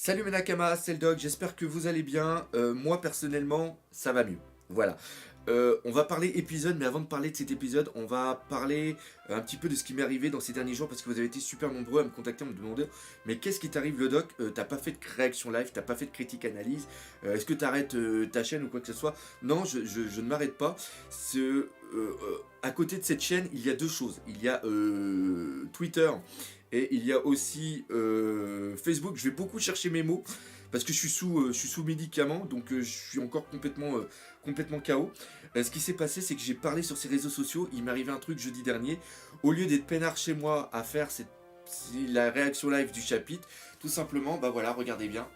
Salut mes Nakama, c'est le Doc, j'espère que vous allez bien. Moi personnellement, ça va mieux. Voilà. On va parler épisode, mais avant de parler de cet épisode, on va parler un petit peu de ce qui m'est arrivé dans ces derniers jours parce que vous avez été super nombreux à me contacter, à me demander mais qu'est-ce qui t'arrive le doc. T'as pas fait de réaction live, t'as pas fait de critique analyse, est-ce que t'arrêtes ta chaîne ou quoi que ce soit. Non, je ne m'arrête pas. À côté de cette chaîne, il y a deux choses. Il y a Twitter et il y a aussi Facebook. Je vais beaucoup chercher mes mots parce que je suis sous médicaments, donc je suis encore complètement KO. Ce qui s'est passé, c'est que j'ai parlé sur ces réseaux sociaux. Il m'est arrivé un truc jeudi dernier. Au lieu d'être peinard chez moi à faire la réaction live du chapitre, tout simplement, bah voilà, regardez bien.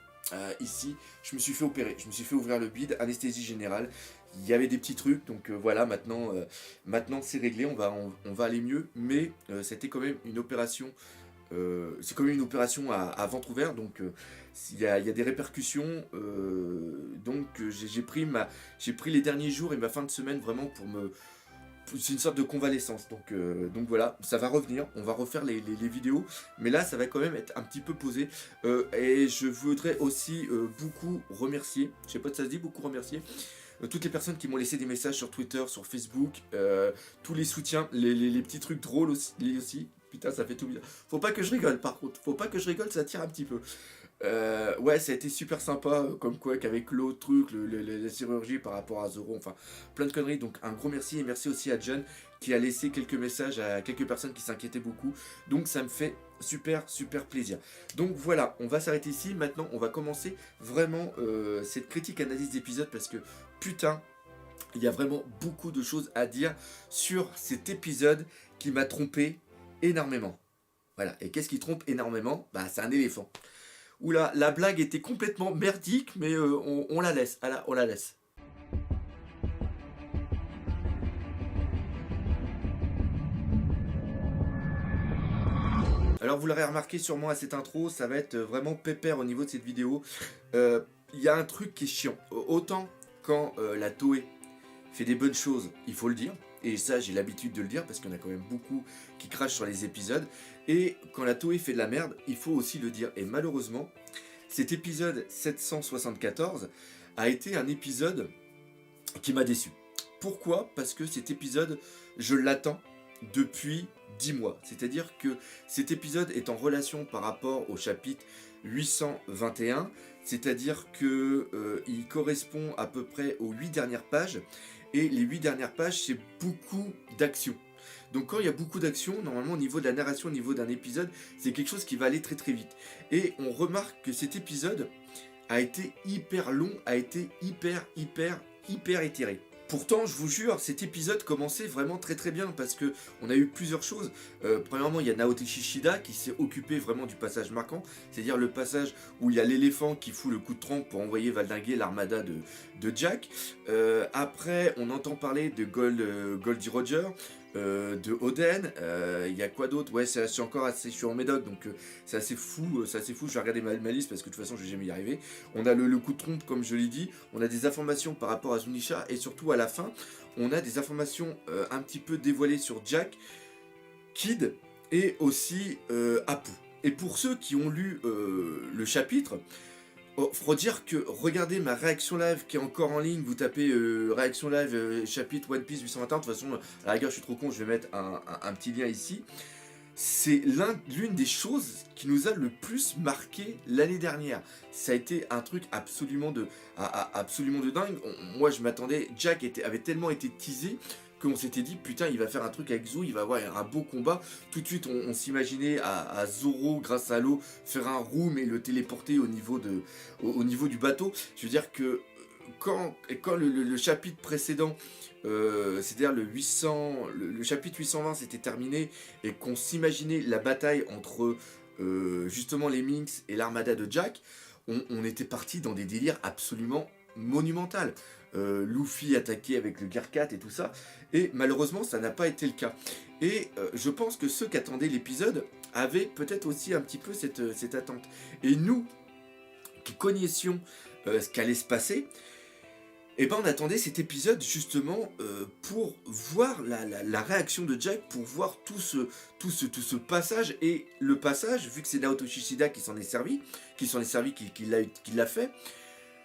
Ici, je me suis fait opérer, je me suis fait ouvrir le bide, anesthésie générale. Il y avait des petits trucs, donc voilà, maintenant c'est réglé, on va aller mieux, mais c'était quand même une opération. C'est quand même une opération à ventre ouvert, donc il y a des répercussions. J'ai pris les derniers jours et ma fin de semaine vraiment pour me. C'est une sorte de convalescence, donc voilà, ça va revenir, on va refaire les vidéos, mais là ça va quand même être un petit peu posé. Et je voudrais aussi beaucoup remercier, je sais pas si ça se dit, beaucoup remercier toutes les personnes qui m'ont laissé des messages sur Twitter, sur Facebook, tous les soutiens, les petits trucs drôles aussi. Putain, ça fait tout bien. Faut pas que je rigole par contre, faut pas que je rigole, ça tire un petit peu. Ouais, ça a été super sympa, comme quoi qu'avec l'autre truc, la chirurgie par rapport à Zoro, enfin plein de conneries. Donc un gros merci et merci aussi à John qui a laissé quelques messages à quelques personnes qui s'inquiétaient beaucoup. Donc ça me fait super plaisir. Donc voilà, on va s'arrêter ici. Maintenant, on va commencer vraiment cette critique analyse d'épisode parce que putain, il y a vraiment beaucoup de choses à dire sur cet épisode qui m'a trompé énormément. Voilà, et qu'est-ce qui trompe énormément? Bah c'est un éléphant. Oula, la blague était complètement merdique, mais on la laisse. On la laisse. Alors vous l'aurez remarqué sûrement à cette intro, ça va être vraiment pépère au niveau de cette vidéo. Il y a un truc qui est chiant. Autant quand la Toei fait des bonnes choses, il faut le dire. Et ça, j'ai l'habitude de le dire parce qu'il y en a quand même beaucoup qui crachent sur les épisodes. Et quand la Toei fait de la merde, il faut aussi le dire. Et malheureusement, cet épisode 774 a été un épisode qui m'a déçu. Pourquoi? Parce que cet épisode, je l'attends depuis 10 mois. C'est-à-dire que cet épisode est en relation par rapport au chapitre 821, c'est-à-dire qu'il correspond à peu près aux 8 dernières pages, et les 8 dernières pages, c'est beaucoup d'action. Donc quand il y a beaucoup d'action, normalement au niveau de la narration, au niveau d'un épisode, c'est quelque chose qui va aller très vite. Et on remarque que cet épisode a été hyper long, a été hyper étiré. Pourtant, je vous jure, cet épisode commençait vraiment très bien parce que on a eu plusieurs choses. Premièrement, il y a Naoto Shishida qui s'est occupé vraiment du passage marquant, c'est-à-dire le passage où il y a l'éléphant qui fout le coup de trompe pour envoyer valdinguer l'armada de Jack. Après, on entend parler de Goldie Roger, de Oden. Il y a quoi d'autre? Ouais, c'est encore assez. Je suis en médoc, donc c'est assez fou. Je vais regarder ma liste parce que de toute façon, je vais jamais y arriver. On a le coup de trompe, comme je l'ai dit. On a des informations par rapport à Zunisha et surtout à la fin, on a des informations un petit peu dévoilées sur Jack, Kid et aussi Apu. Et pour ceux qui ont lu le chapitre, faut dire que regardez ma réaction live qui est encore en ligne, vous tapez réaction live chapitre One Piece 821, de toute façon à la rigueur je suis trop con, je vais mettre un petit lien ici. C'est l'une des choses qui nous a le plus marqué l'année dernière. Ça a été un truc absolument de dingue. Moi je m'attendais, Jack avait tellement été teasé qu'on s'était dit putain il va faire un truc avec Zou, il va avoir un beau combat. Tout de suite on s'imaginait à Zoro grâce à l'eau faire un room et le téléporter au niveau du bateau. Je veux dire que quand le chapitre précédent, c'est-à-dire le chapitre 820 s'était terminé et qu'on s'imaginait la bataille entre justement les Minx et l'armada de Jack, on était parti dans des délires absolument monumentaux. Luffy attaqué avec le Gear 4 et tout ça, et malheureusement ça n'a pas été le cas. Et je pense que ceux qui attendaient l'épisode avaient peut-être aussi un petit peu cette attente. Et nous, qui connaissions ce qu'allait se passer, Et ben on attendait cet épisode justement pour voir la réaction de Jack, pour voir tout ce passage. Et le passage, vu que c'est Naoto Shishida qui l'a fait,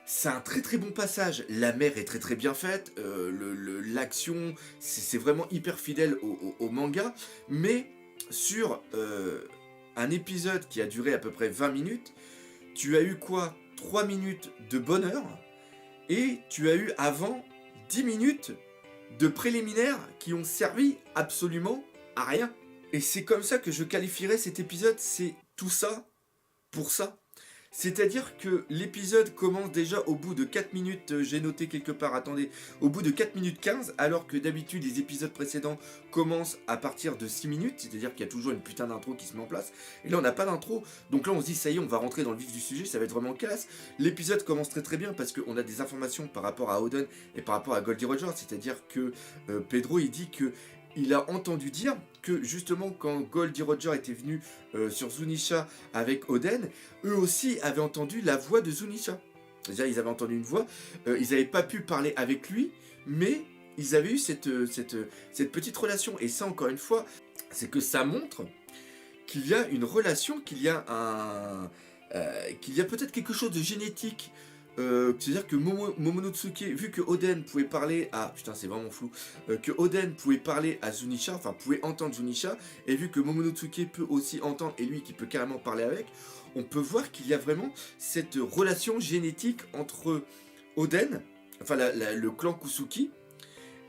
c'est un très très bon passage. La mer est très très bien faite, l'action, c'est vraiment hyper fidèle au manga. Mais sur un épisode qui a duré à peu près 20 minutes, tu as eu quoi? 3 minutes de bonheur, et tu as eu avant 10 minutes de préliminaires qui ont servi absolument à rien. Et c'est comme ça que je qualifierais cet épisode, c'est tout ça pour ça. C'est-à-dire que l'épisode commence déjà au bout de 4 minutes, j'ai noté quelque part, attendez, au bout de 4 minutes 15, alors que d'habitude les épisodes précédents commencent à partir de 6 minutes, c'est-à-dire qu'il y a toujours une putain d'intro qui se met en place, et là on n'a pas d'intro, donc là on se dit ça y est, on va rentrer dans le vif du sujet, ça va être vraiment classe. L'épisode commence très très bien parce qu'on a des informations par rapport à Oden et par rapport à Goldie Roger, c'est-à-dire que Pedro il dit que il a entendu dire que justement quand Goldie Roger était venu sur Zunisha avec Oden, eux aussi avaient entendu la voix de Zunisha. C'est-à-dire ils avaient entendu une voix, ils n'avaient pas pu parler avec lui, mais ils avaient eu cette petite relation. Et ça encore une fois, c'est que ça montre qu'il y a une relation, qu'il y a peut-être quelque chose de génétique. C'est-à-dire que Momonosuke, vu que Oden pouvait parler à... Putain, c'est vraiment flou. Que Oden pouvait parler à Zunisha, enfin pouvait entendre Zunisha, et vu que Momonosuke peut aussi entendre, et lui qui peut carrément parler avec, on peut voir qu'il y a vraiment cette relation génétique entre Oden, enfin le clan Kusuki,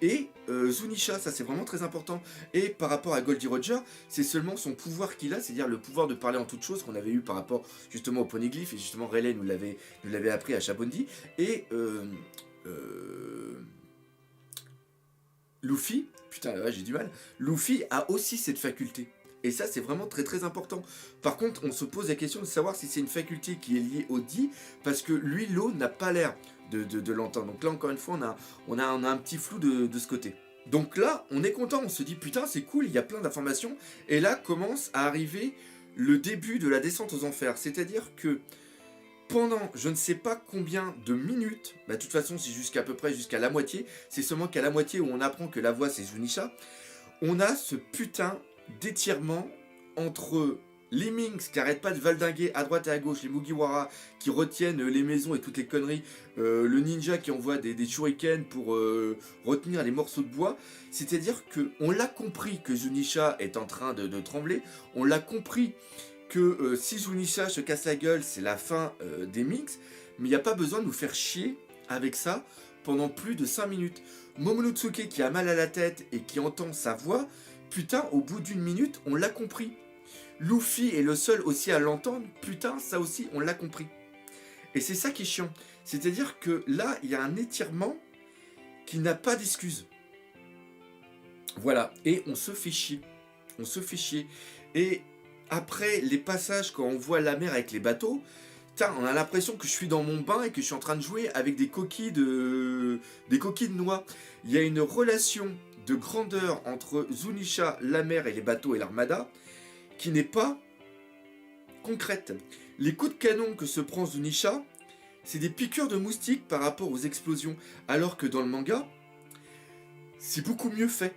et Zunisha, ça c'est vraiment très important. Et par rapport à Goldie Roger, c'est seulement son pouvoir qu'il a, c'est-à-dire le pouvoir de parler en toute chose qu'on avait eu par rapport justement au poneglyphe, et justement Rayleigh nous l'avait appris à Shabondi. Et Luffy, putain là j'ai du mal, Luffy a aussi cette faculté. Et ça c'est vraiment très très important. Par contre on se pose la question de savoir si c'est une faculté qui est liée au Di, parce que lui l'eau n'a pas l'air de l'entendre. Donc là encore une fois on a un petit flou de ce côté. Donc là on est content, on se dit putain c'est cool, il y a plein d'informations. Et là commence à arriver le début de la descente aux enfers. C'est-à-dire que pendant je ne sais pas combien de minutes, bah de toute façon c'est jusqu'à peu près jusqu'à la moitié, c'est seulement qu'à la moitié où on apprend que la voix c'est Zunisha, on a ce putain d'étirement entre les Minks qui arrêtent pas de valdinguer à droite et à gauche, les Mugiwara qui retiennent les maisons et toutes les conneries, le ninja qui envoie des shurikens pour retenir les morceaux de bois. C'est-à-dire que on l'a compris que Zunisha est en train de trembler, on l'a compris que si Zunisha se casse la gueule, c'est la fin des Minks, mais il n'y a pas besoin de nous faire chier avec ça pendant plus de 5 minutes. Momonosuke qui a mal à la tête et qui entend sa voix, putain, au bout d'une minute, on l'a compris. Luffy est le seul aussi à l'entendre, putain, ça aussi, on l'a compris. Et c'est ça qui est chiant. C'est-à-dire que là, il y a un étirement qui n'a pas d'excuse. Voilà, et on se fait chier. On se fait chier. Et après, les passages, quand on voit la mer avec les bateaux, putain, on a l'impression que je suis dans mon bain et que je suis en train de jouer avec des coquilles de noix. Il y a une relation de grandeur entre Zunisha, la mer et les bateaux et l'armada qui n'est pas concrète. Les coups de canon que se prend Zunisha, c'est des piqûres de moustiques par rapport aux explosions, alors que dans le manga, c'est beaucoup mieux fait.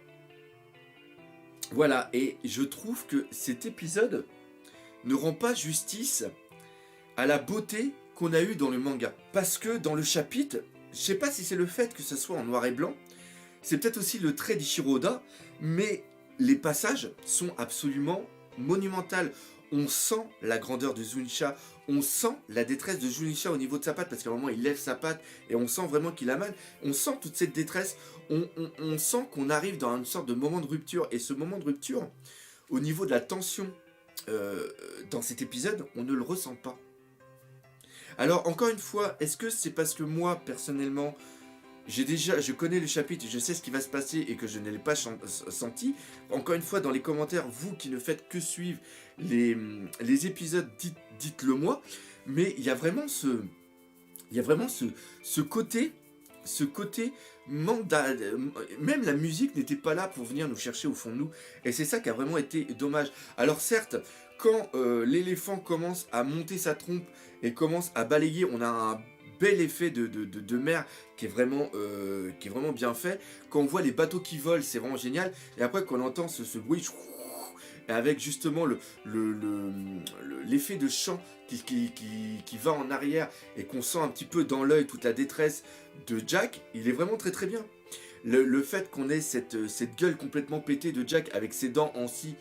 Voilà, et je trouve que cet épisode ne rend pas justice à la beauté qu'on a eue dans le manga. Parce que dans le chapitre, je sais pas si c'est le fait que ce soit en noir et blanc, c'est peut-être aussi le trait d'Ichiro Oda, mais les passages sont absolument monumentaux. On sent la grandeur de Zunisha, on sent la détresse de Zunisha au niveau de sa patte, parce qu'à un moment il lève sa patte et on sent vraiment qu'il a mal. On sent toute cette détresse, on sent qu'on arrive dans une sorte de moment de rupture. Et ce moment de rupture, au niveau de la tension dans cet épisode, on ne le ressent pas. Alors encore une fois, est-ce que c'est parce que moi personnellement je connais le chapitre, je sais ce qui va se passer et que je ne l'ai pas senti. Encore une fois, dans les commentaires, vous qui ne faites que suivre les épisodes, dites-le moi. Mais il y a vraiment ce côté, même la musique n'était pas là pour venir nous chercher au fond de nous. Et c'est ça qui a vraiment été dommage. Alors certes, quand l'éléphant commence à monter sa trompe et commence à balayer, on a un bel effet de mer qui est vraiment bien fait. Quand on voit les bateaux qui volent, c'est vraiment génial. Et après, quand on entend ce bruit, avec justement l'effet de chant qui va en arrière et qu'on sent un petit peu dans l'œil toute la détresse de Jack, il est vraiment très très bien. Le fait qu'on ait cette gueule complètement pétée de Jack avec ses dents en scie,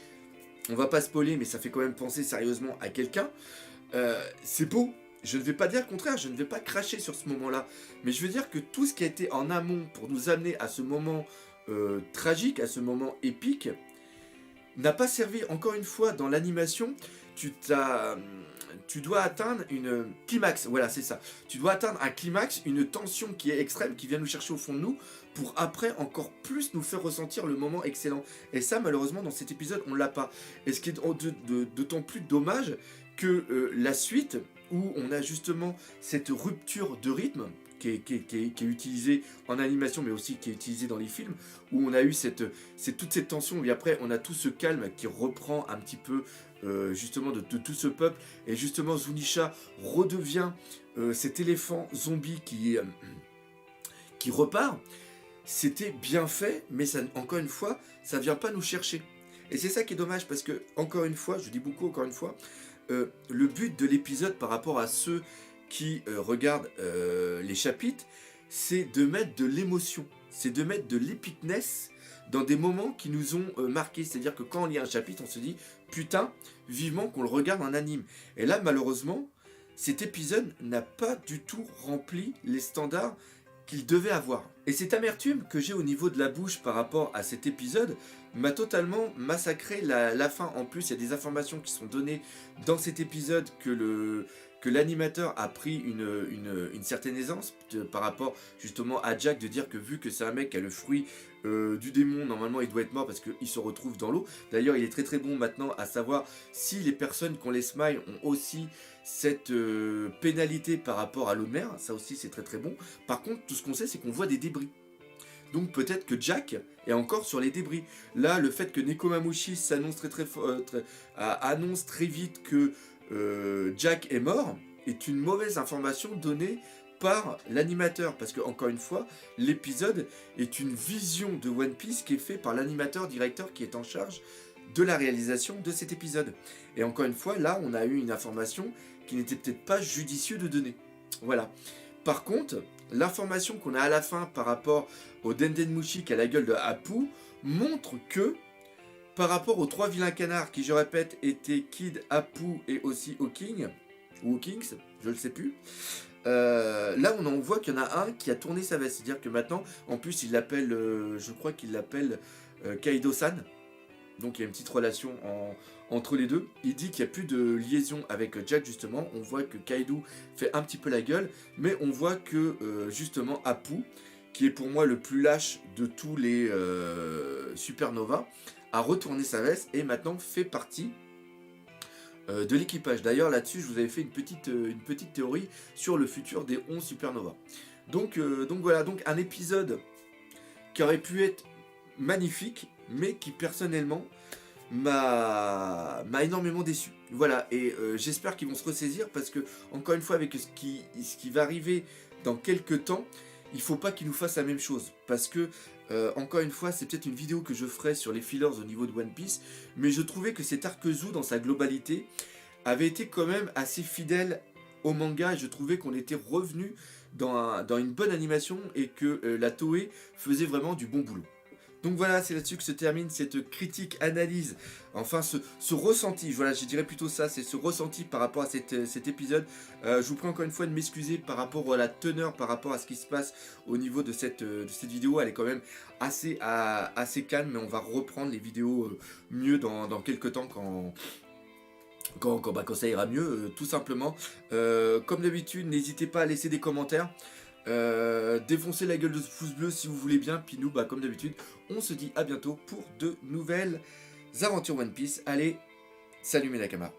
on va pas spoiler, mais ça fait quand même penser sérieusement à quelqu'un. C'est beau. Je ne vais pas dire le contraire, je ne vais pas cracher sur ce moment-là. Mais je veux dire que tout ce qui a été en amont pour nous amener à ce moment tragique, à ce moment épique, n'a pas servi. Encore une fois, dans l'animation, tu dois atteindre une climax, voilà c'est ça. Tu dois atteindre un climax, une tension qui est extrême, qui vient nous chercher au fond de nous, pour après encore plus nous faire ressentir le moment excellent. Et ça malheureusement dans cet épisode on l'a pas. Et ce qui est d'autant plus dommage que la suite, où on a justement cette rupture de rythme, qui est utilisée en animation mais aussi qui est utilisée dans les films, où on a eu toute cette tension, et après on a tout ce calme qui reprend un petit peu justement de tout ce peuple, et justement Zunisha redevient cet éléphant zombie qui repart. C'était bien fait, mais ça, encore une fois, ça vient pas nous chercher. Et c'est ça qui est dommage, parce que, encore une fois, je dis beaucoup encore une fois, le but de l'épisode par rapport à ceux qui regardent les chapitres, c'est de mettre de l'émotion, c'est de mettre de l'épicness dans des moments qui nous ont marqués. C'est-à-dire que quand on lit un chapitre, on se dit « Putain, vivement qu'on le regarde en anime ». Et là, malheureusement, cet épisode n'a pas du tout rempli les standards qu'il devait avoir. Et cette amertume que j'ai au niveau de la bouche par rapport à cet épisode m'a totalement massacré la fin. En plus, il y a des informations qui sont données dans cet épisode que l'animateur a pris une certaine aisance par rapport justement à Jack, de dire que vu que c'est un mec qui a le fruit du démon, normalement il doit être mort parce qu'il se retrouve dans l'eau. D'ailleurs il est très très bon maintenant à savoir si les personnes qui ont les smiles ont aussi cette pénalité par rapport à l'eau de mer, ça aussi c'est très très bon. Par contre tout ce qu'on sait c'est qu'on voit des débris. Donc peut-être que Jack est encore sur les débris. Là, le fait que Nekomamushi s'annonce annonce très vite que Jack est mort est une mauvaise information donnée par l'animateur. Parce que, encore une fois, l'épisode est une vision de One Piece qui est fait par l'animateur directeur qui est en charge de la réalisation de cet épisode. Et encore une fois, là, on a eu une information qui n'était peut-être pas judicieux de donner. Voilà. Par contre, l'information qu'on a à la fin par rapport au Dendenmushi qui a la gueule de Apu montre que par rapport aux 3 vilains canards qui, je répète, étaient Kid, Apu et aussi Hawking, ou Hawkins, je ne sais plus, là on voit qu'il y en a un qui a tourné sa veste. C'est-à-dire que maintenant, en plus il l'appelle, je crois qu'il l'appelle Kaido-san. Donc il y a une petite relation entre les deux. Il dit qu'il n'y a plus de liaison avec Jack justement. On voit que Kaido fait un petit peu la gueule. Mais on voit que justement Apu, qui est pour moi le plus lâche de tous les Supernova, a retourné sa veste et maintenant fait partie de l'équipage. D'ailleurs là-dessus je vous avais fait une petite théorie sur le futur des 11 Supernova. Donc voilà, donc un épisode qui aurait pu être magnifique, mais qui personnellement m'a énormément déçu. Voilà, et j'espère qu'ils vont se ressaisir, parce que encore une fois avec ce qui va arriver dans quelques temps, il faut pas qu'ils nous fassent la même chose, parce que encore une fois c'est peut-être une vidéo que je ferai sur les fillers au niveau de One Piece, mais je trouvais que cet arc Zou dans sa globalité avait été quand même assez fidèle au manga, et je trouvais qu'on était revenu dans une bonne animation et que la Toei faisait vraiment du bon boulot. Donc voilà, c'est là-dessus que se termine cette critique, analyse, enfin ce ressenti, voilà, je dirais plutôt ça, c'est ce ressenti par rapport à cet épisode. Je vous prie encore une fois de m'excuser par rapport à la teneur, par rapport à ce qui se passe au niveau de cette vidéo. Elle est quand même assez calme, mais on va reprendre les vidéos mieux dans quelques temps quand ça ira mieux, tout simplement. Comme d'habitude, n'hésitez pas à laisser des commentaires. Défoncez la gueule de ce pouce bleu si vous voulez bien. Puis nous, comme d'habitude, on se dit à bientôt pour de nouvelles aventures One Piece. Allez, salut mes Nakamas.